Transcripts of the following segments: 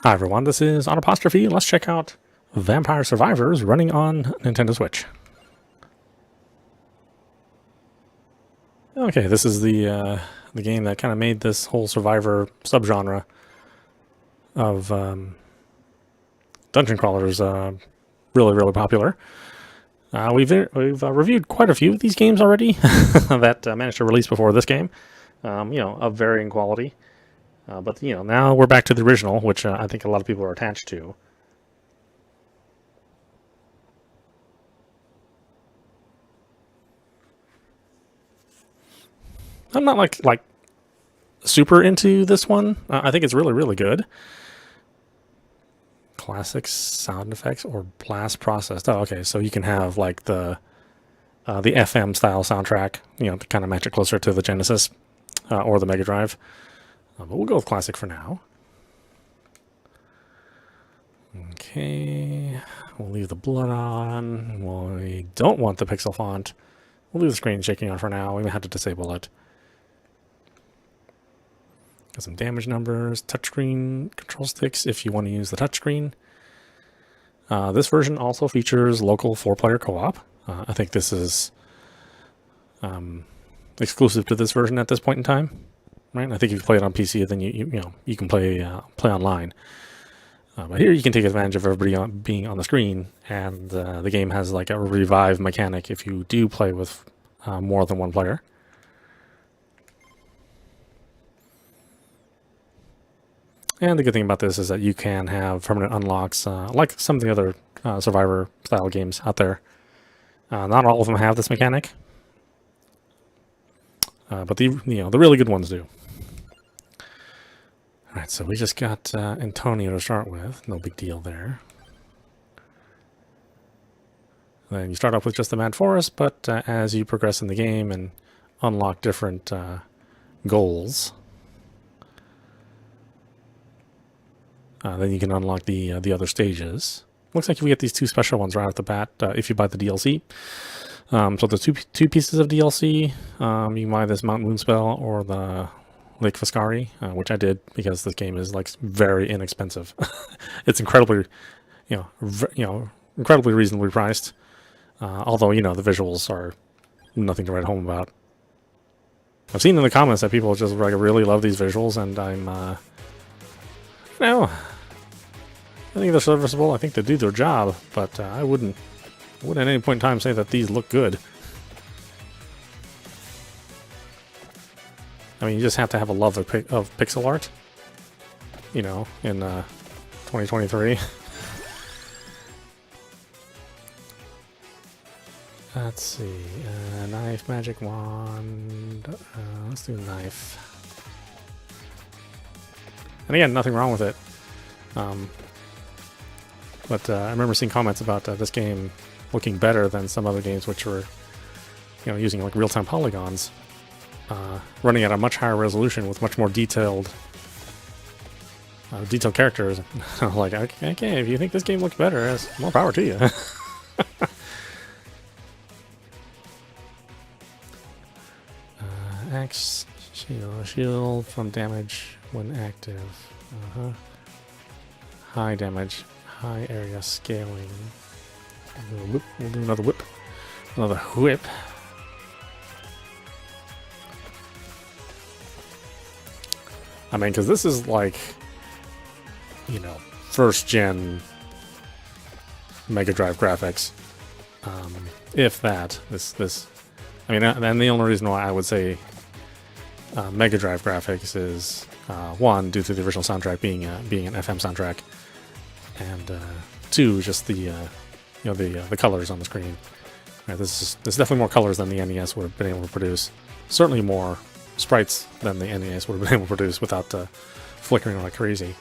Hi everyone, this is audap. Let's check out Vampire Survivors running on Nintendo Switch. Okay, this is the game that kind of made this whole survivor subgenre of dungeon crawlers really popular. We've reviewed quite a few of these games already that managed to release before this game, of varying quality. But now we're back to the original, which I think a lot of people are attached to. I'm not like super into this one. I think it's really good. Classic sound effects or blast processed. Oh, okay. So you can have like the FM style soundtrack, to kind of match it closer to the Genesis or the Mega Drive. But we'll go with classic for now. Okay, we'll leave the blood on. We don't want the pixel font. We'll leave the screen shaking on for now. We may have to disable it. Got some damage numbers, touchscreen control sticks if you want to use the touchscreen. This version also features local 4-player co-op. I think this is exclusive to this version at this point in time. Right? I think if you play it on PC, then you can play online. But here you can take advantage of everybody being on the screen, and the game has like a revive mechanic if you do play with more than one player. And the good thing about this is that you can have permanent unlocks, like some of the other Survivor-style games out there. Not all of them have this mechanic, but the really good ones do. All right, so we just got Antonio to start with. No big deal there. Then you start off with just the Mad Forest, but as you progress in the game and unlock different goals, then you can unlock the other stages. Looks like you get these two special ones right off the bat if you buy the DLC. So the two pieces of DLC, you can buy this Mount Moonspell or the Lake Foscari, which I did because this game is like very inexpensive. It's incredibly, incredibly reasonably priced. Although the visuals are nothing to write home about. I've seen in the comments that people just like really love these visuals, and I'm, I think they're serviceable. I think they do their job, but I wouldn't at any point in time say that these look good. I mean, you just have to have a love of pixel art, in 2023. Let's see, knife, magic wand, let's do knife. And again, nothing wrong with it. But I remember seeing comments about this game looking better than some other games which were, using like real-time polygons. Running at a much higher resolution with much more detailed characters. Like, okay, if you think this game looks better, more power to you. Axe, shield from damage when active. High damage, high area scaling. We'll do another whip. Another whip. I mean, because this is like, first gen Mega Drive graphics. If that, and the only reason why I would say Mega Drive graphics is one, due to the original soundtrack being an FM soundtrack, and two, just the colors on the screen. Right, there's definitely more colors than the NES would have been able to produce. Certainly more sprites than the NES would have been able to produce without flickering like crazy.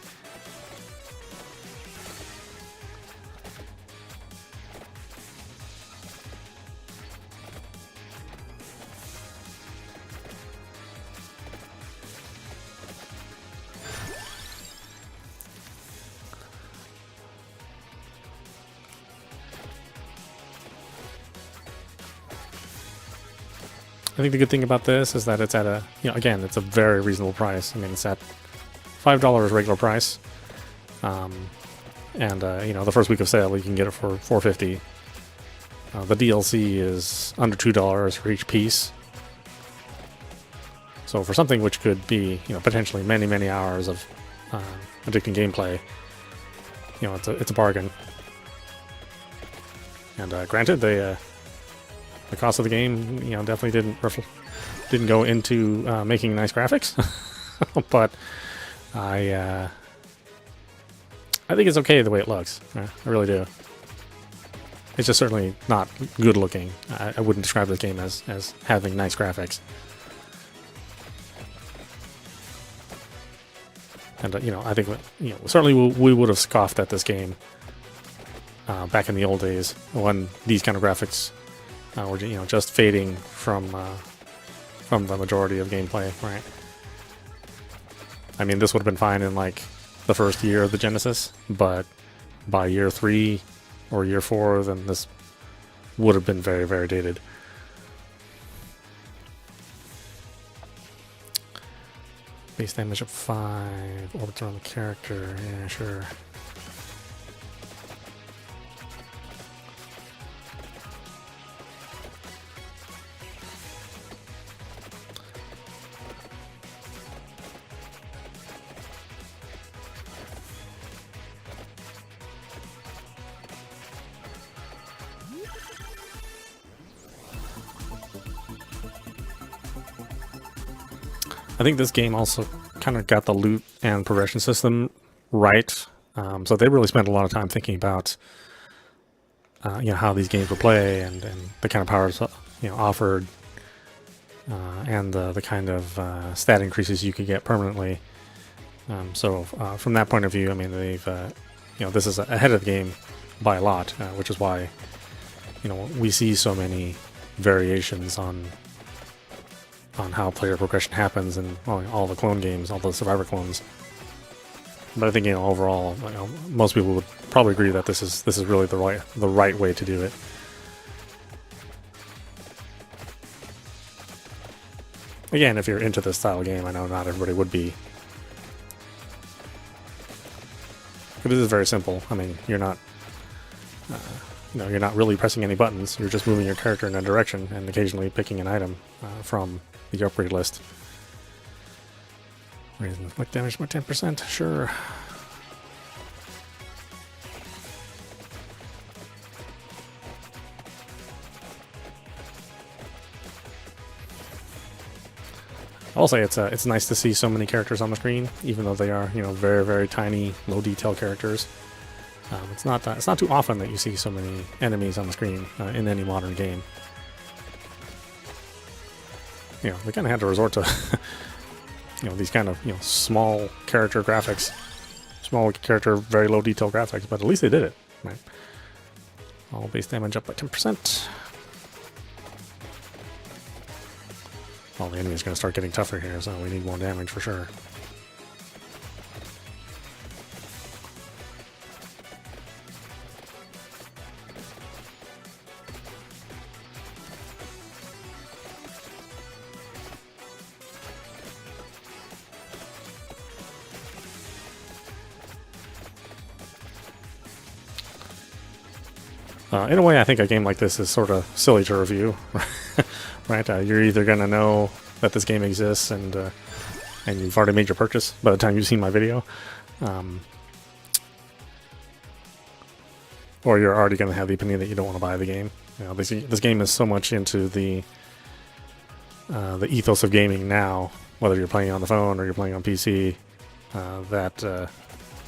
I think the good thing about this is that it's at a, again, it's a very reasonable price. I mean, it's at $5 regular price. And the first week of sale, you can get it for $4.50. The DLC is under $2 for each piece. So for something which could be, potentially many, many hours of addicting gameplay, it's a bargain. And granted, the cost of the game, definitely didn't go into making nice graphics, but I think it's okay the way it looks. I really do. It's just certainly not good looking. I wouldn't describe this game as having nice graphics. And I think certainly we would have scoffed at this game back in the old days when these kind of graphics were just fading from the majority of gameplay, right? I mean, this would have been fine in like the first year of the Genesis, but by year 3 or year 4, then this would have been very, very dated. Base damage of 5, orbits around the character, yeah, sure. I think this game also kind of got the loot and progression system right. So they really spent a lot of time thinking about how these games would play and the kind of powers offered, and the kind of stat increases you could get permanently. So from that point of view, I mean, they've this is ahead of the game by a lot, which is why we see so many variations on how player progression happens in all the clone games, all the Survivor clones. But I think overall, most people would probably agree that this is really the right way to do it. Again, if you're into this style of game, I know not everybody would be. But it is very simple. I mean, you're not really pressing any buttons. You're just moving your character in a direction and occasionally picking an item from the upgrade list. Raising the damage by 10%, sure. I'll say it's nice to see so many characters on the screen, even though they are very, very tiny, low detail characters. It's not too often that you see so many enemies on the screen in any modern game. They kind of had to resort to these kind of small character graphics, small character, very low detail graphics, but at least they did it, right? All base damage up by 10%. All the enemies are going to start getting tougher here, so we need more damage for sure. In a way, I think a game like this is sort of silly to review, right? You're either going to know that this game exists and you've already made your purchase by the time you've seen my video, or you're already going to have the opinion that you don't want to buy the game. This game is so much into the ethos of gaming now, whether you're playing on the phone or you're playing on PC, that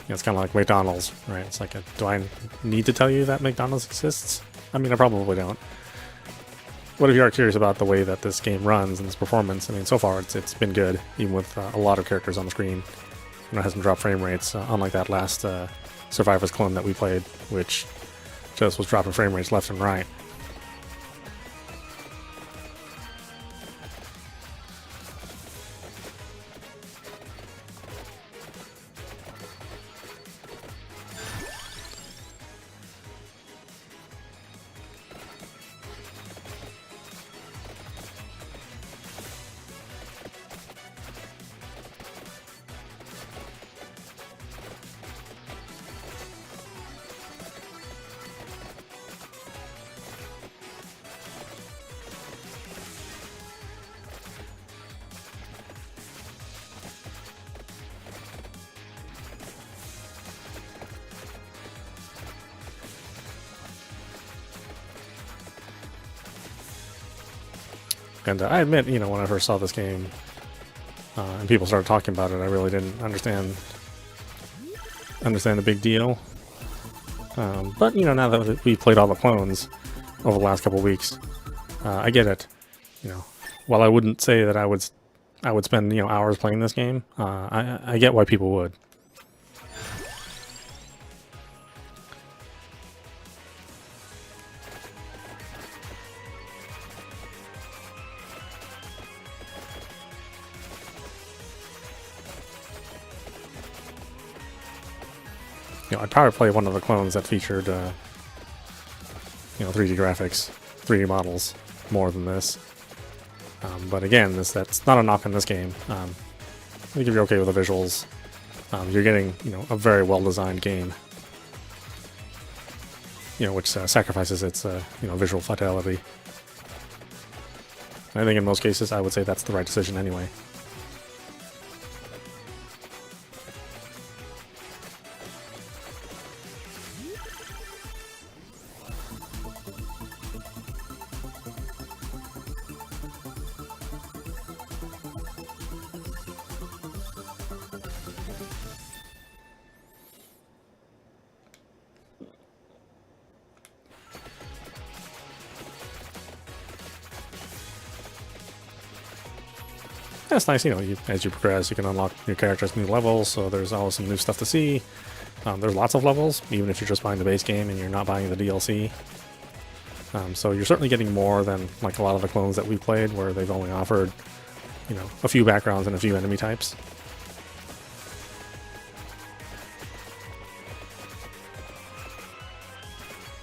it's kind of like McDonald's, right? It's like, do I need to tell you that McDonald's exists? I mean, I probably don't. What if you are curious about the way that this game runs and its performance? I mean, so far it's been good, even with a lot of characters on the screen. It hasn't dropped frame rates, unlike that last Survivors clone that we played, which just was dropping frame rates left and right. And I admit, you know, when I first saw this game and people started talking about it, I really didn't understand the big deal. But you know, now that we played all the clones over the last couple of weeks, I get it. You know, while I wouldn't say that I would spend, you know, hours playing this game, I get why people would. You know, I'd probably play one of the clones that featured, you know, 3D graphics, 3D models more than this. But again, that's not a knock on this game. I think if you're okay with the visuals, you're getting, you know, a very well-designed game. You know, which sacrifices its, you know, visual fidelity. And I think in most cases, I would say that's the right decision anyway. That's nice, you know, as you progress, you can unlock new characters, new levels, so there's always some new stuff to see. There's lots of levels, even if you're just buying the base game and you're not buying the DLC. So you're certainly getting more than like a lot of the clones that we played, where they've only offered, you know, a few backgrounds and a few enemy types.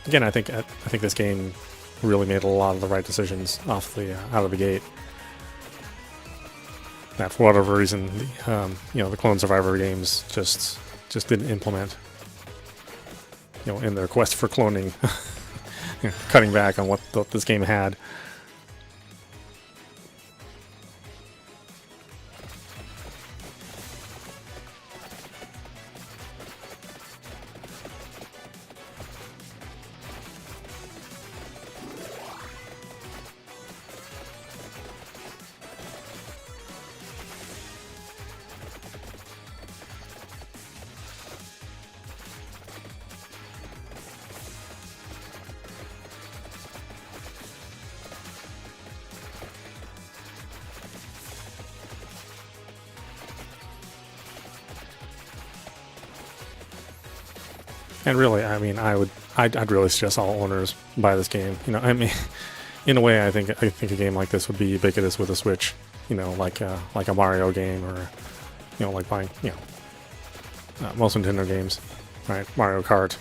Again, I think this game really made a lot of the right decisions off the out of the gate. That for whatever reason, you know, the Clone Survivor games just didn't implement. You know, in their quest for cloning, you know, cutting back on what this game had. And really, I mean, I'd really suggest all owners buy this game. You know, I mean, in a way, I think a game like this would be ubiquitous with a Switch. You know, like a Mario game, or you know, like buying, you know, most Nintendo games, right? Mario Kart,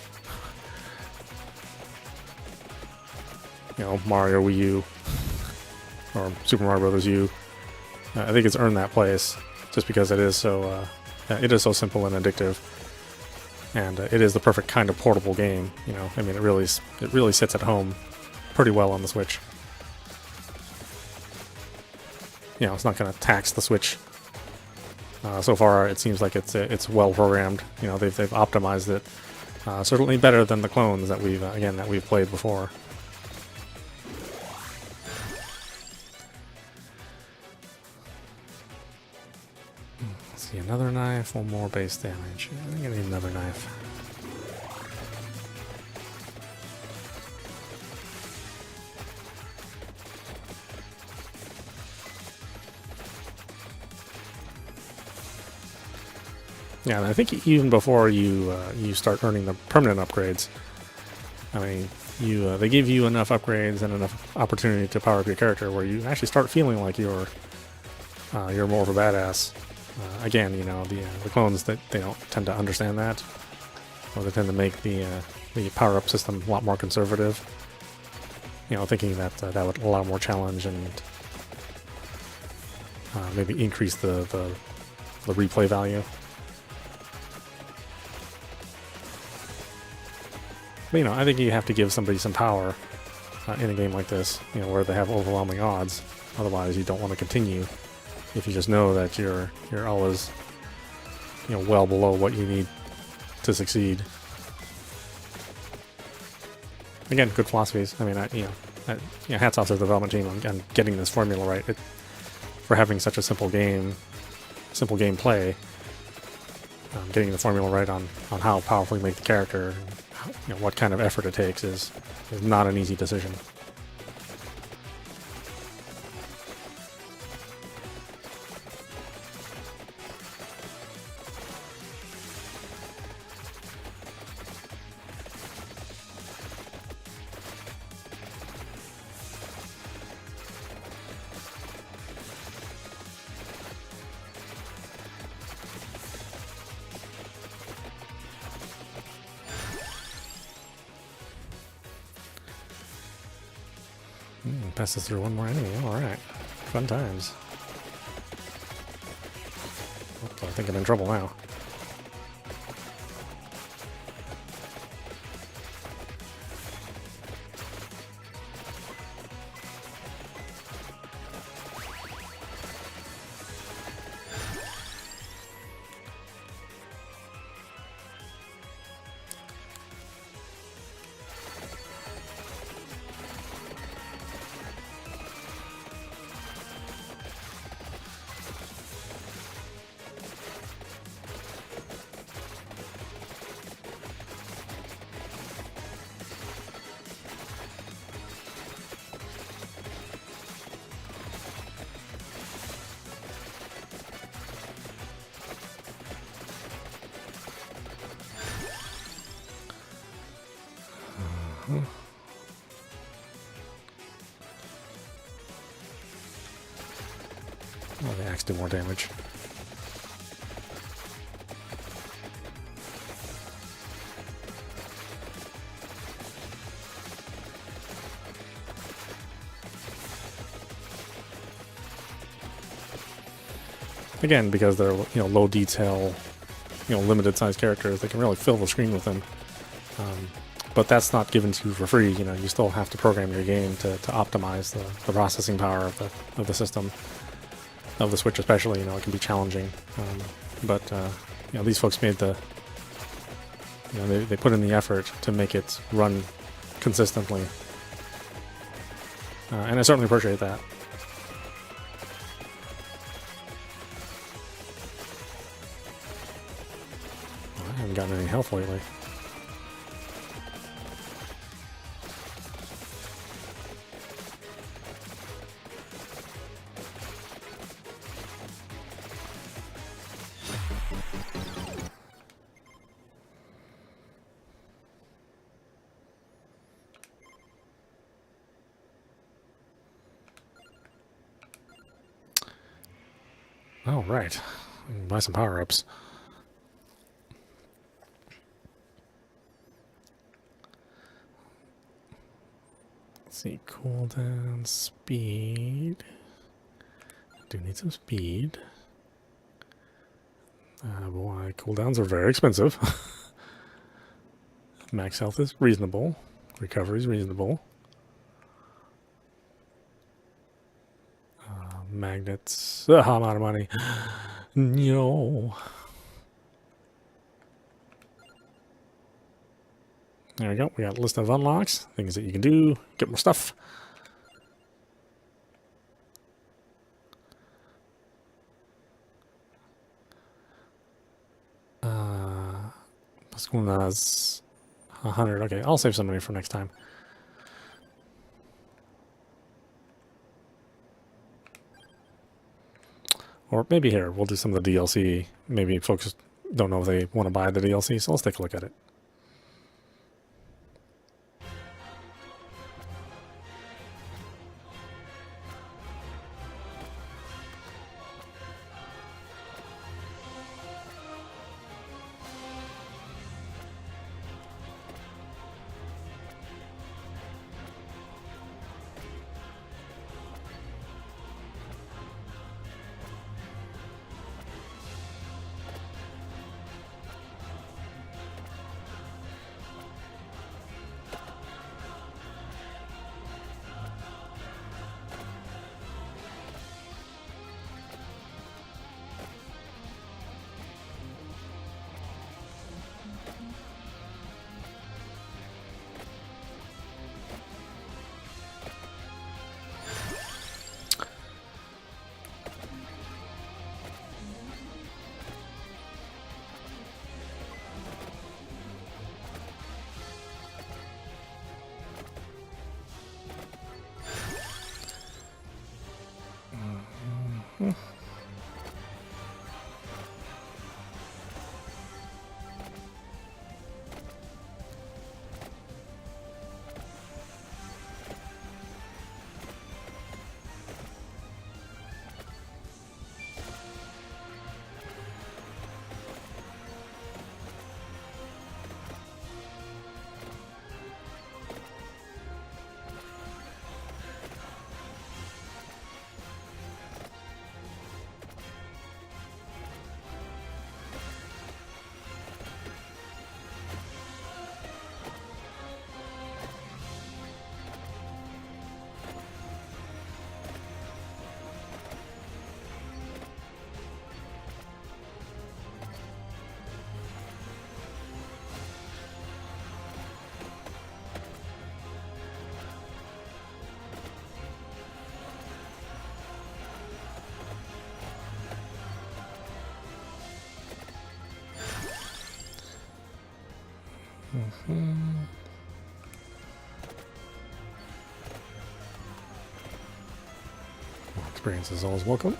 you know, Mario Wii U, or Super Mario Brothers U. I think it's earned that place just because it is so simple and addictive. And it is the perfect kind of portable game, you know. I mean, it really sits at home pretty well on the Switch. You know, it's not going to tax the Switch. So far, it seems like it's well programmed. You know, they've optimized it certainly better than the clones that we've played before. Let's see, another knife, one more base damage. I think I need another knife. Yeah, and I think even before you start earning the permanent upgrades, I mean, they give you enough upgrades and enough opportunity to power up your character where you actually start feeling like you're more of a badass. Again, you know, the clones, that they don't tend to understand that, or they tend to make the power up system a lot more conservative. You know, thinking that that would allow more challenge and maybe increase the replay value. But, you know, I think you have to give somebody some power in a game like this, you know, where they have overwhelming odds. Otherwise, you don't want to continue if you just know that you're always, you know, well below what you need to succeed. Again, good philosophies. I mean, I hats off to the development team on getting this formula right. For having such a simple gameplay, getting the formula right on how powerful you make the character, and what kind of effort it takes is not an easy decision. Passes through one more enemy. Alright. Fun times. I think I'm in trouble now. Oh, the axe do more damage. Again, because they're low detail, limited size characters, they can really fill the screen with them. But that's not given to you for free. You still have to program your game to optimize the processing power of the system, of the Switch especially. It can be challenging. But these folks made they put in the effort to make it run consistently, and I certainly appreciate that. I haven't gotten any health lately. Oh, right. I can buy some power-ups. Let's see, cooldown, speed. Do need some speed. Boy, cooldowns are very expensive. Max health is reasonable. Recovery is reasonable. Magnets. I'm out of money. No. There we go. We got a list of unlocks. Things that you can do. Get more stuff. Pascuna's 100. Okay, I'll save some money for next time. Or maybe here, we'll do some of the DLC. Maybe folks don't know if they want to buy the DLC, so let's take a look at it. Well, experience is always welcome.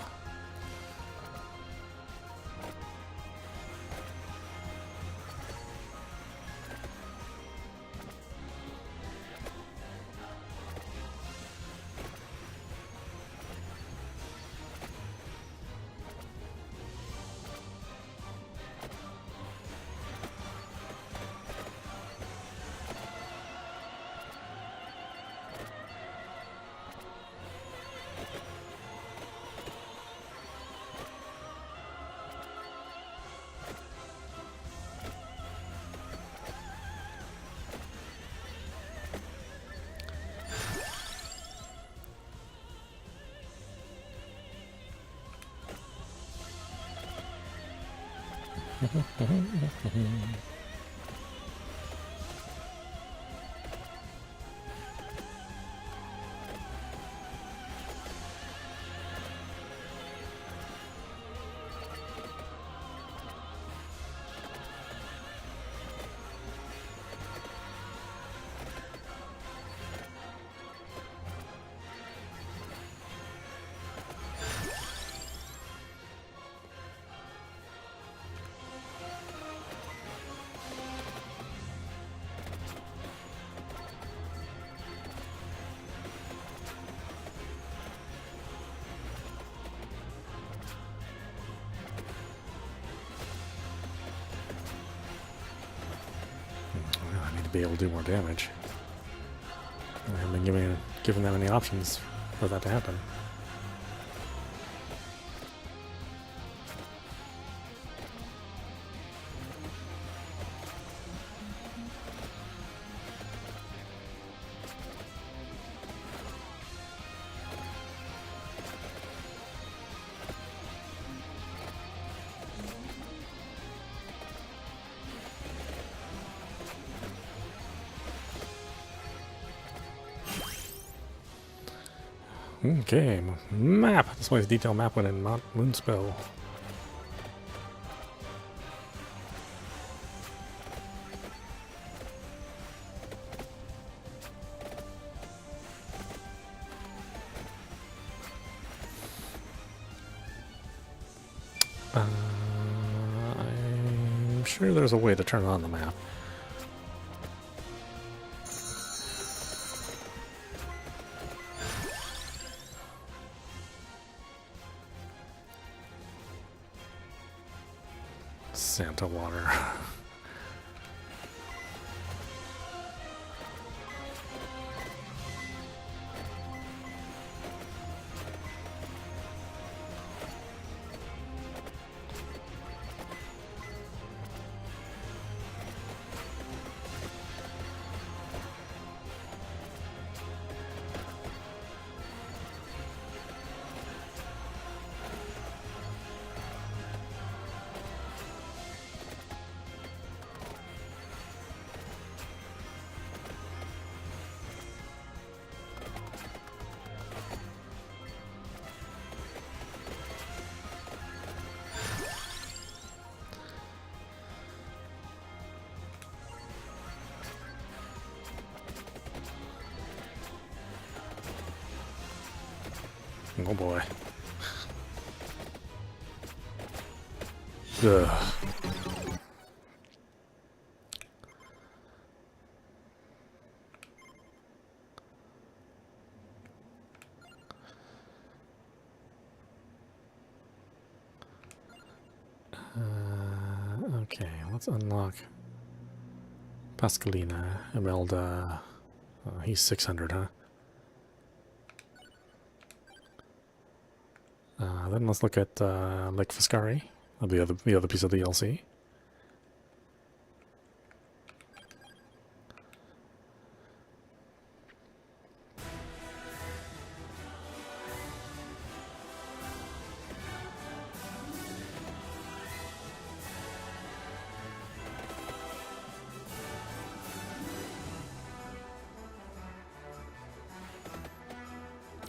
I need to be able to do more damage. I haven't been giving them any options for that to happen. Okay, map. Displays detailed map within Moonspell. I'm sure there's a way to turn on the map. Santa water. Oh boy. Ugh. Okay, let's unlock Pascalina, Imelda. Oh, he's 600, huh? Then let's look at Lake Fiscari, the other piece of the DLC.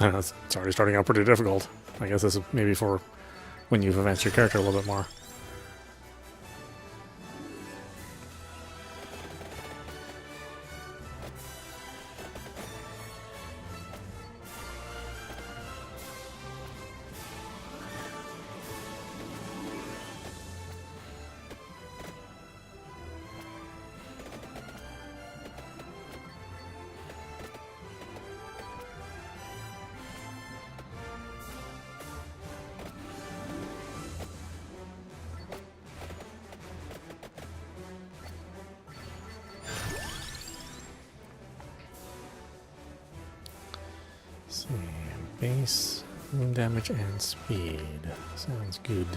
I know, it's already starting out pretty difficult. I guess this is maybe for when you've advanced your character a little bit more. See, base, wound damage, and speed. Sounds good.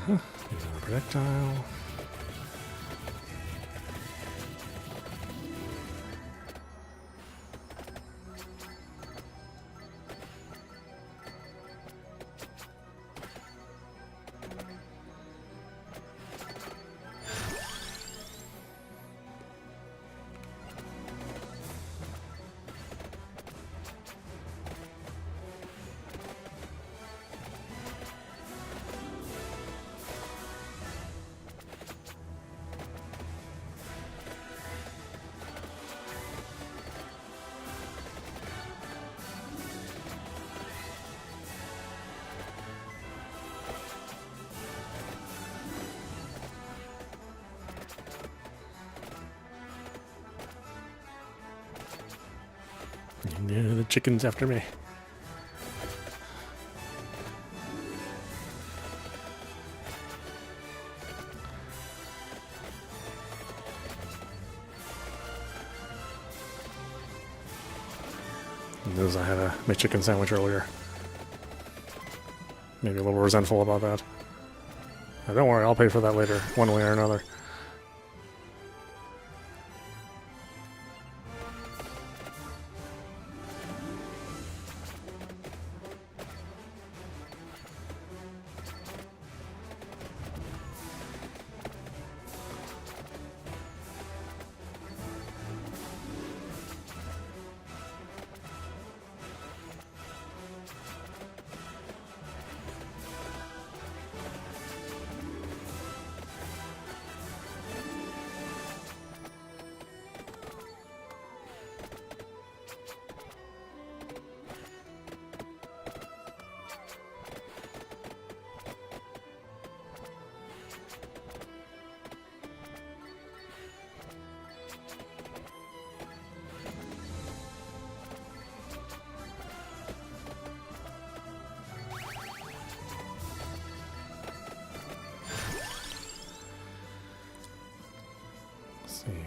Use a projectile. Yeah, the chicken's after me. Knows I had my chicken sandwich earlier. Maybe a little resentful about that. Don't worry, I'll pay for that later, one way or another.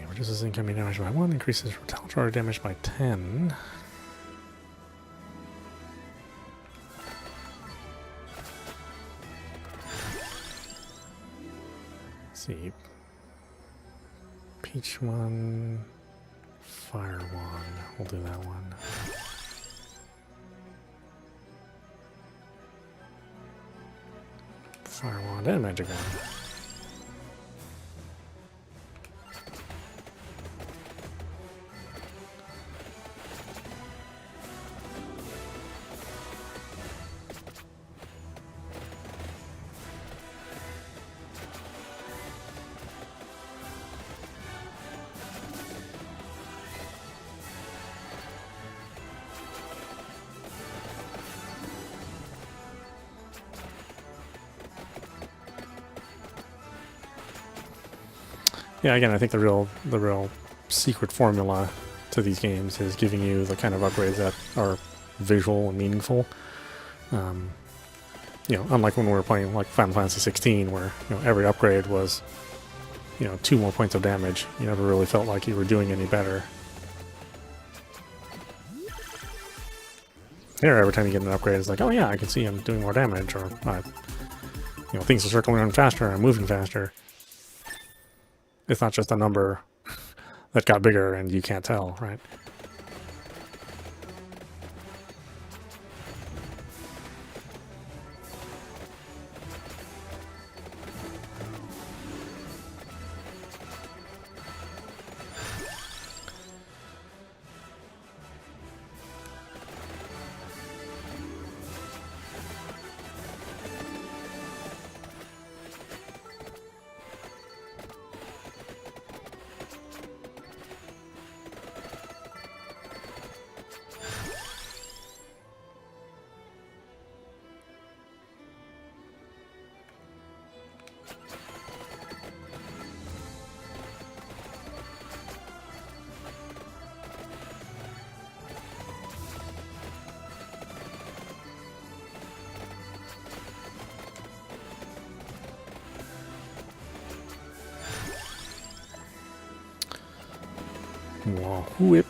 Reduces incoming damage by 1, increases retaliatory damage by 10. see. Peach one, fire one. We'll do that one. Fire wand and magic wand. Yeah, again, I think the real secret formula to these games is giving you the kind of upgrades that are visual and meaningful. You know, unlike when we were playing like Final Fantasy 16, where every upgrade was 2 more points of damage. You never really felt like you were doing any better. Here, every time you get an upgrade, it's like, oh yeah, I can see I'm doing more damage, or things are circling around faster, I'm moving faster. It's not just a number that got bigger and you can't tell, right? Wah whip.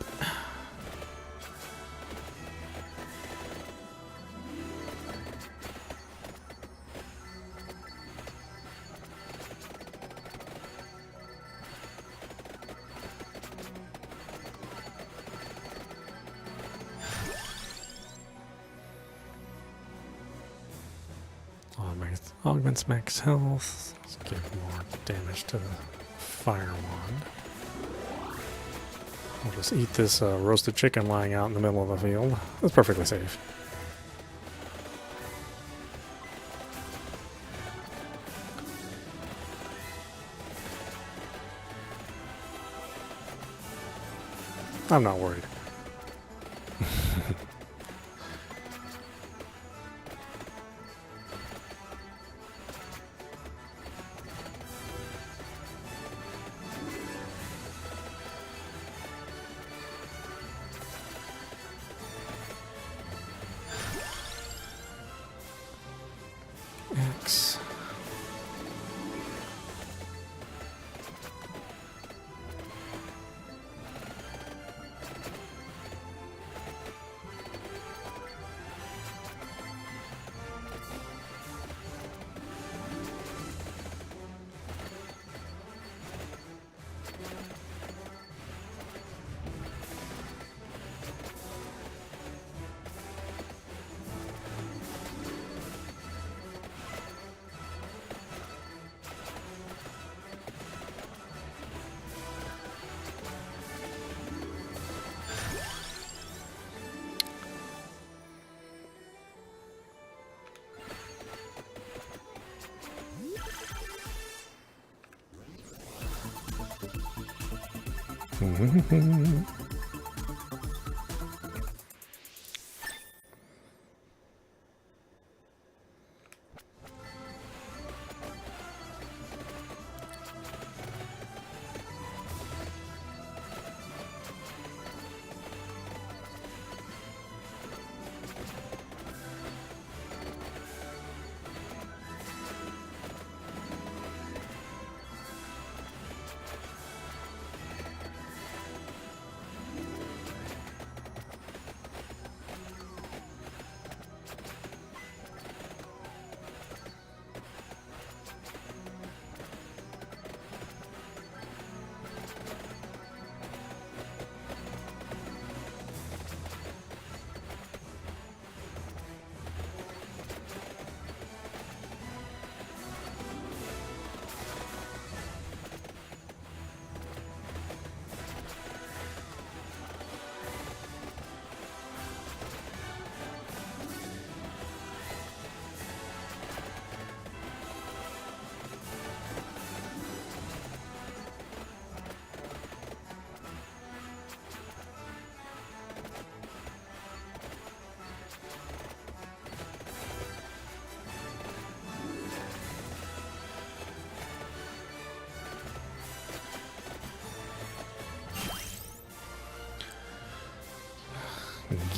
Augments max health. Let's give more damage to the fire wand. We'll just eat this roasted chicken lying out in the middle of the field. That's perfectly safe. I'm not worried. X.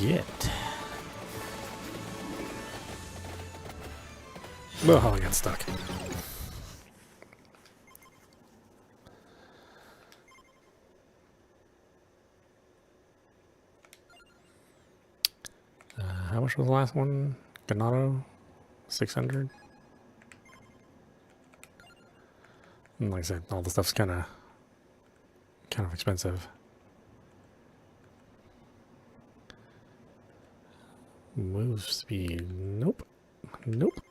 get? Oh, I got stuck. How much was the last one? Ganado? 600? And like I said, all the stuff's kind of expensive. Move speed. Nope. Nope.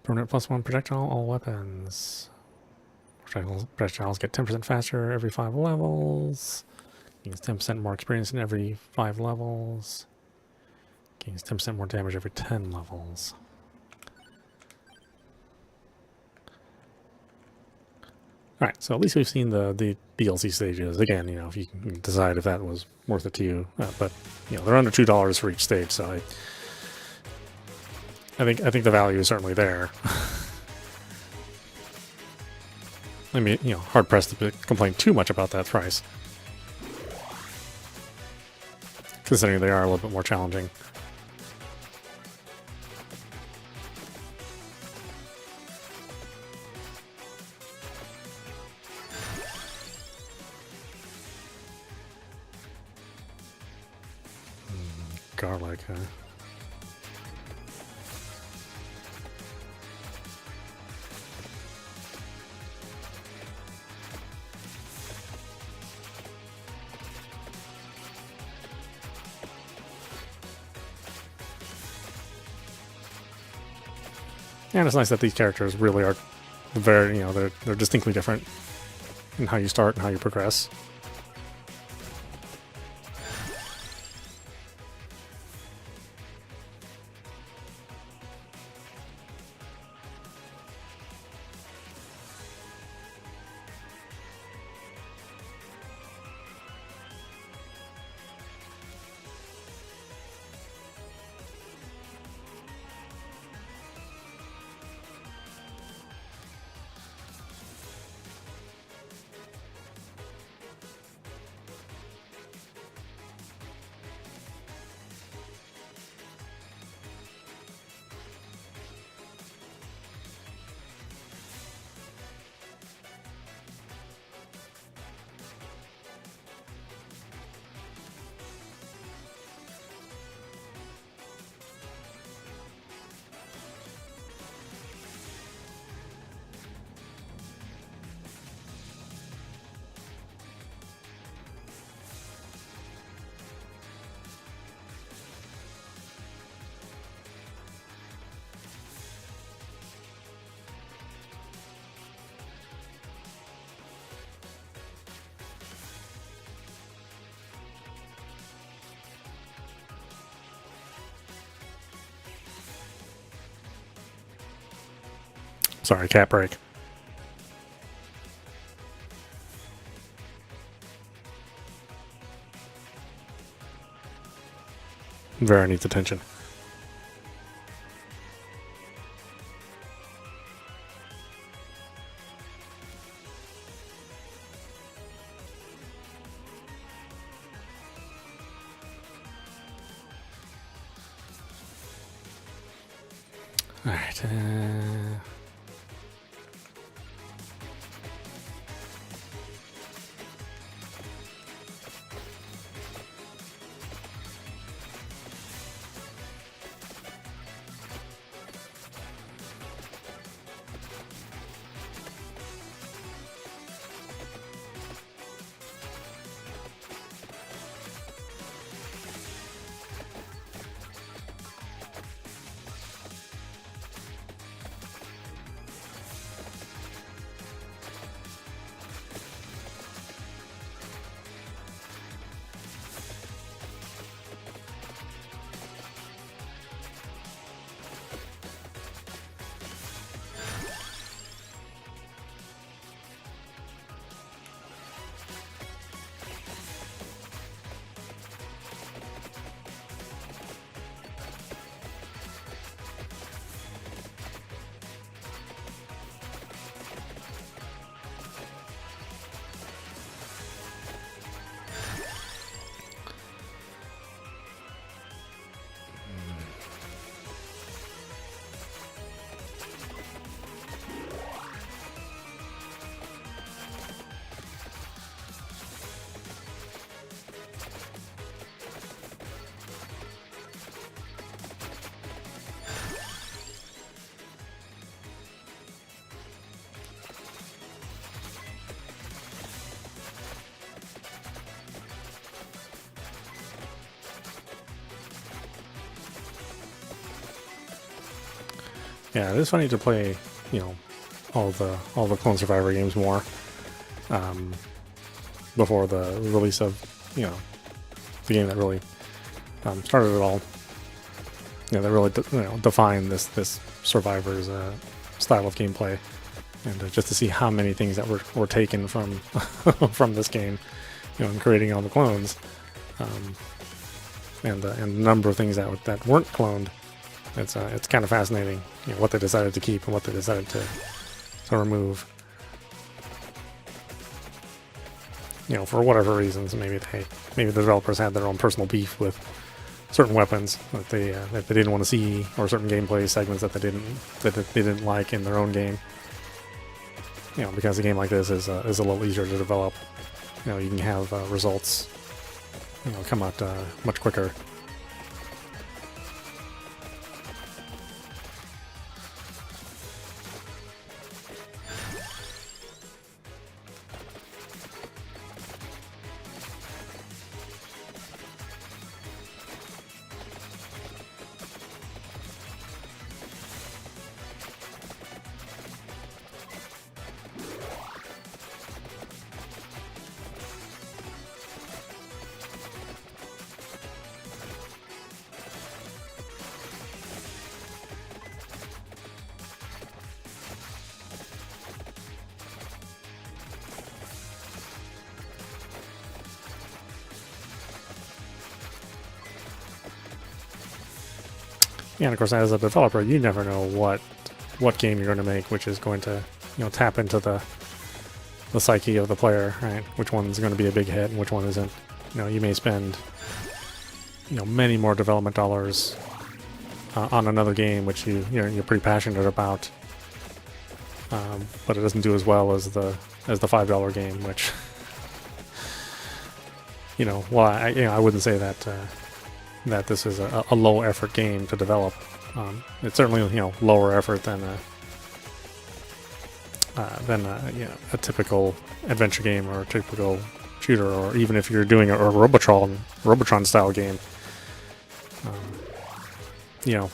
Permanent +1 projectile, all weapons. Projectiles get 10% faster every 5 levels. Gains 10% more experience in every 5 levels. Gains 10% more damage every 10 levels. Alright, so at least we've seen the DLC stages. Again, you know, if you can decide if that was worth it to you. But, you know, they're under $2 for each stage, so I think the value is certainly there. I mean, you know, hard pressed to complain too much about that price, considering they are a little bit more challenging. Garlic, huh? And it's nice that these characters really are very, you know, they're distinctly different in how you start and how you progress. Sorry, cat break. Vera needs attention. All right. Yeah, it is funny to play, you know, all the Clone Survivor games more before the release of, you know, the game that really started it all. You know, that really defined this Survivor's style of gameplay, and just to see how many things that were taken from from this game, you know, and creating all the clones, and the number of things that weren't cloned. It's kind of fascinating, you know, what they decided to keep and what they decided to remove. You know, for whatever reasons, maybe the developers had their own personal beef with certain weapons that they didn't want to see, or certain gameplay segments that they didn't like in their own game. You know, because a game like this is a little easier to develop. You know, you can have results, you know, come out much quicker. Yeah, and of course, as a developer, you never know what game you're going to make, which is going to, you know, tap into the psyche of the player, right? Which one's going to be a big hit and which one isn't. You know, you may spend, you know, many more development dollars on another game, which you're pretty passionate about, but it doesn't do as well as the $5 game, which, you know, well, I wouldn't say that. That this is a low effort game to develop. It's certainly, you know, lower effort than you know, a adventure game or a typical shooter, or even if you're doing a Robotron style game. You know,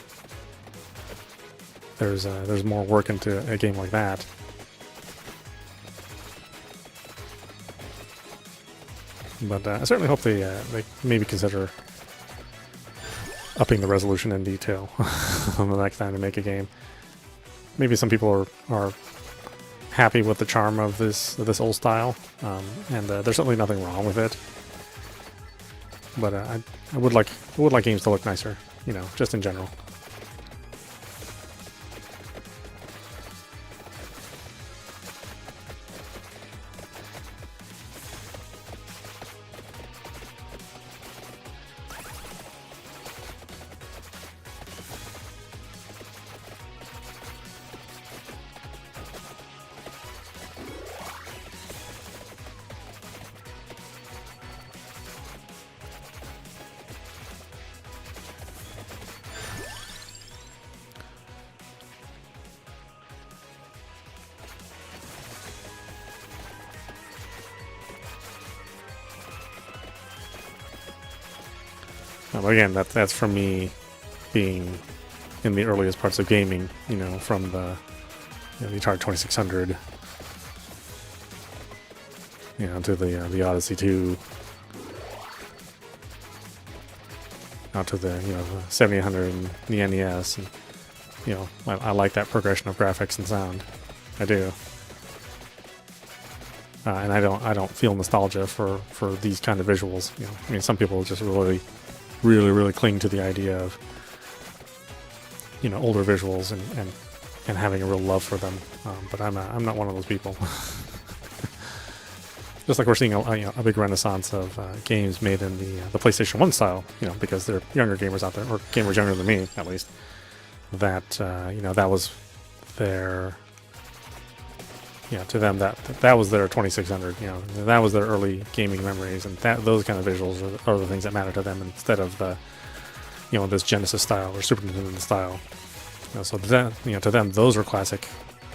there's more work into a game like that. But I certainly hope they maybe consider upping the resolution and detail the next time to make a game. Maybe some people are happy with the charm of this old style, and there's certainly nothing wrong with it. But I would like games to look nicer, you know, just in general. Again, that's from me being in the earliest parts of gaming, you know, from the Atari 2600, you know, to the Odyssey 2, out to the, you know, the 7800 and the NES, and, you know, I like that progression of graphics and sound. I do. And I don't feel nostalgia for these kind of visuals. You know, I mean, some people just really cling to the idea of, you know, older visuals and having a real love for them, but I'm not one of those people. Just like we're seeing a big renaissance of games made in the PlayStation 1 style, you know, because there are younger gamers out there, or gamers younger than me at least, that you know, that was their, yeah, to them that was their 2600. You know, that was their early gaming memories, and those kind of visuals are the things that matter to them, instead of the, you know, this Genesis style or Super Nintendo style. You know, so that, you know, to them, those are classic.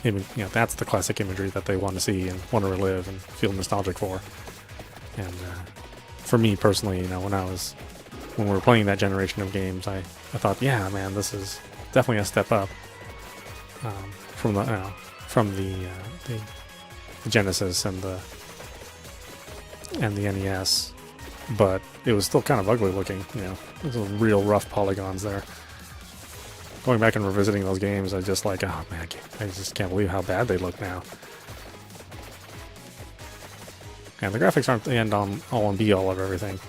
You know, that's the classic imagery that they want to see and want to relive and feel nostalgic for. And for me personally, you know, when we were playing that generation of games, I thought, yeah, man, this is definitely a step up. from the Genesis and the NES, but it was still kind of ugly looking. You know, there's some real rough polygons there. Going back and revisiting those games, I just like, oh man, I just can't believe how bad they look now. And the graphics aren't the end all and be all of everything.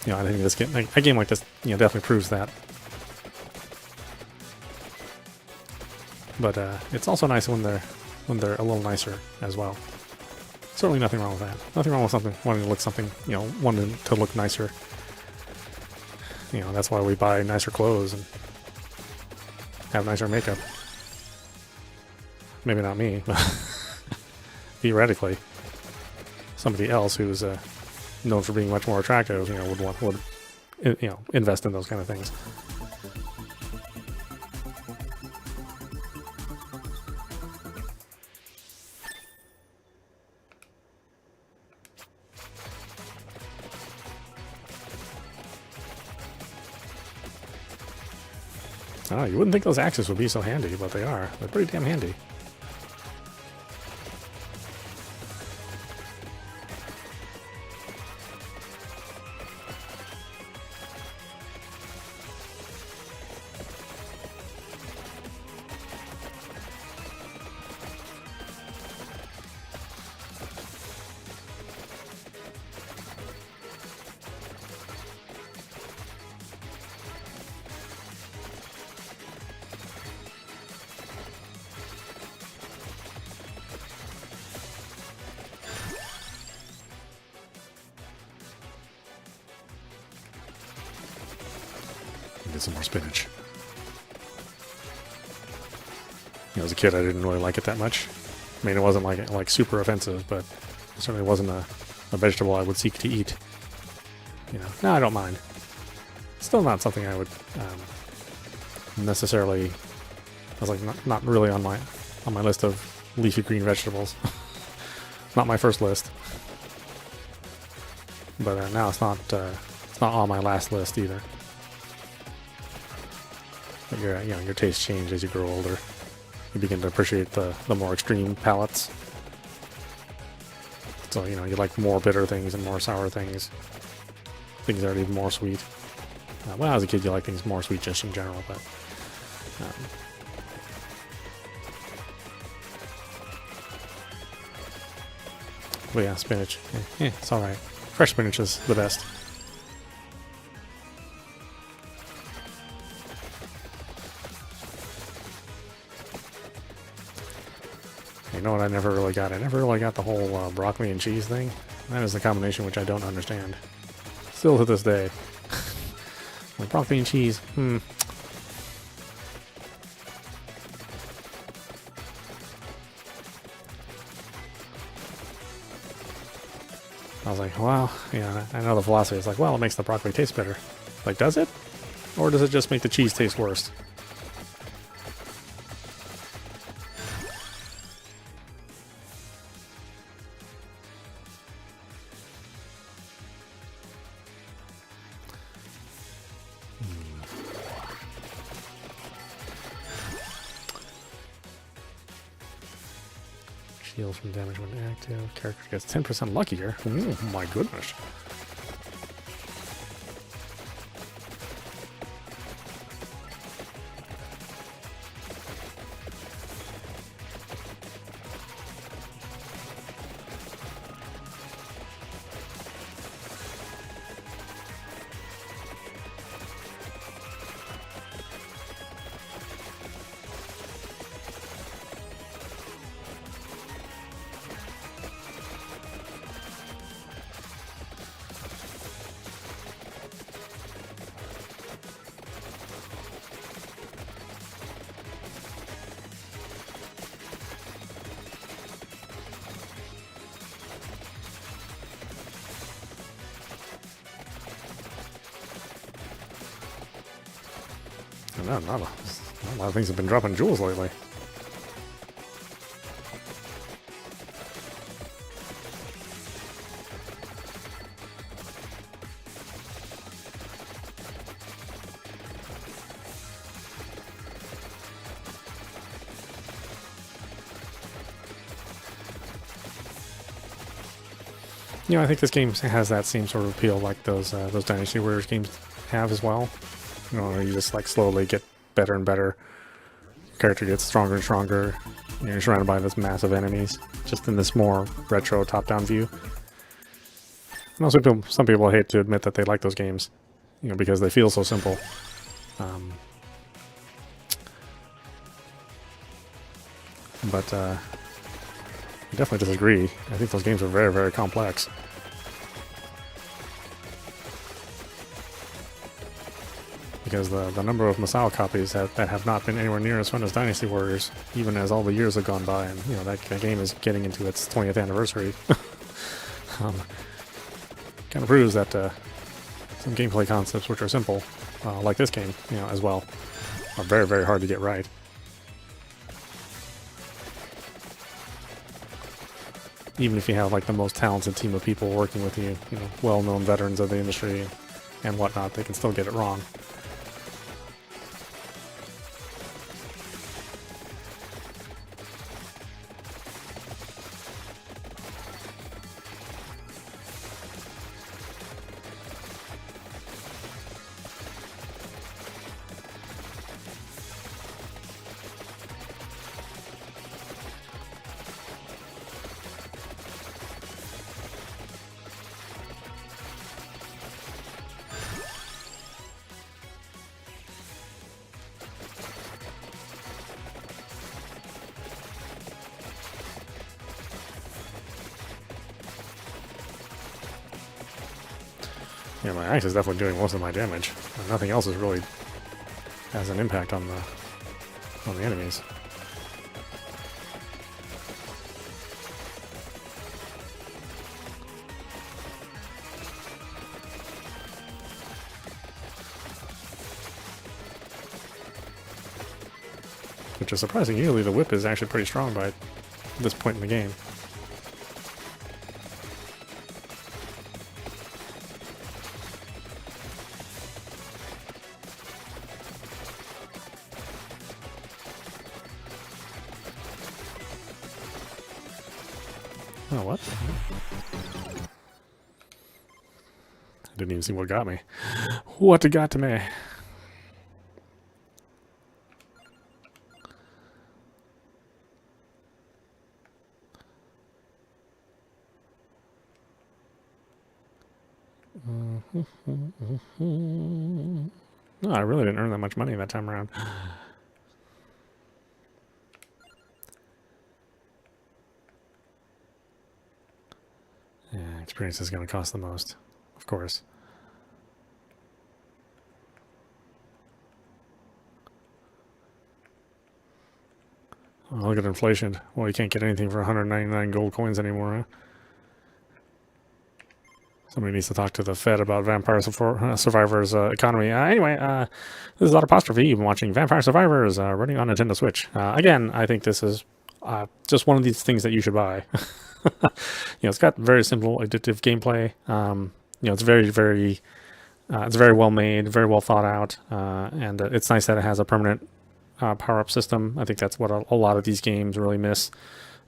You know, I think this game, a game like this, you know, definitely proves that. But it's also nice when they're a little nicer as well. Certainly nothing wrong with that. Nothing wrong with wanting to look nicer. You know, that's why we buy nicer clothes and have nicer makeup. Maybe not me, but theoretically, somebody else who's known for being much more attractive, you know, would invest in those kind of things. Oh, you wouldn't think those axes would be so handy, but they are. They're pretty damn handy. Get some more spinach. You know, as a kid, I didn't really like it that much. I mean, it wasn't like super offensive, but it certainly wasn't a vegetable I would seek to eat. You know, no, I don't mind. Still not something I would necessarily. I was like not really on my list of leafy green vegetables. Not my first list. But now it's not on my last list either. But your tastes change as you grow older. You begin to appreciate the more extreme palates. So, you know, you like more bitter things and more sour things. Things that are even more sweet. Well, as a kid, you like things more sweet just in general, but... but yeah, spinach. Yeah, it's alright. Fresh spinach is the best. You know what I never really got? I never really got the whole broccoli and cheese thing. That is the combination which I don't understand. Still to this day. Like broccoli and cheese, I was like, well, yeah, I know the philosophy is like, well, it makes the broccoli taste better. Like, does it? Or does it just make the cheese taste worse? Heals from damage when active. Character gets 10% luckier. Oh my goodness. No, not a lot of things have been dropping jewels lately. You know, I think this game has that same sort of appeal like those Dynasty Warriors games have as well. You know, you just like slowly get better and better. Your character gets stronger and stronger. You're surrounded by this massive enemies, just in this more retro top-down view. And also, some people hate to admit that they like those games, you know, because they feel so simple. But I definitely disagree. I think those games are very, very complex. Because the number of Masao copies that have not been anywhere near as fun as Dynasty Warriors, even as all the years have gone by, and you know that game is getting into its 20th anniversary. Kind of proves that some gameplay concepts which are simple, like this game, you know, as well, are very, very hard to get right. Even if you have like the most talented team of people working with you, you know, well-known veterans of the industry and whatnot, they can still get it wrong. Yeah, my axe is definitely doing most of my damage. Nothing else is really has an impact on the enemies. Which is surprising. Usually the whip is actually pretty strong by this point in the game. Oh, what? I didn't even see what got me. What got to me? No, I really didn't earn that much money that time around. Yeah, experience is going to cost the most, of course. Oh, look at inflation. Well, you can't get anything for 199 gold coins anymore, huh? Somebody needs to talk to the Fed about Vampire Survivors economy. Anyway, this is Apostrophe. You've been watching Vampire Survivors running on Nintendo Switch. Again, I think this is just one of these things that you should buy. You know, it's got very simple, addictive gameplay. You know, it's very well made, very well thought out, and it's nice that it has a permanent power-up system. I think that's what a lot of these games really miss.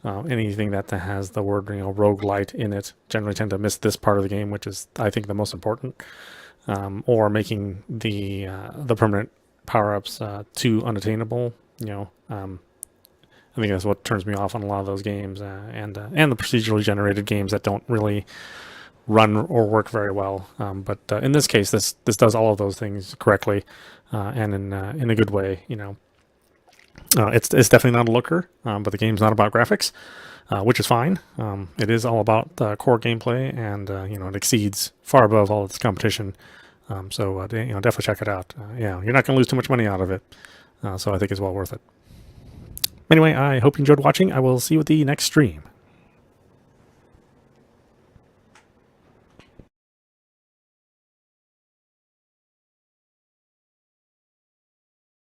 Anything that has the word, you know, roguelite in it generally tend to miss this part of the game, which is, I think, the most important. Or making the permanent power-ups too unattainable. You know, I think that's what turns me off on a lot of those games, and the procedurally generated games that don't really run or work very well. But in this case, this does all of those things correctly, and in a good way. You know. It's definitely not a looker, but the game's not about graphics, which is fine. It is all about core gameplay, and you know, it exceeds far above all its competition. So you know, definitely check it out. Yeah, you're not going to lose too much money out of it, so I think it's well worth it. Anyway, I hope you enjoyed watching. I will see you at the next stream.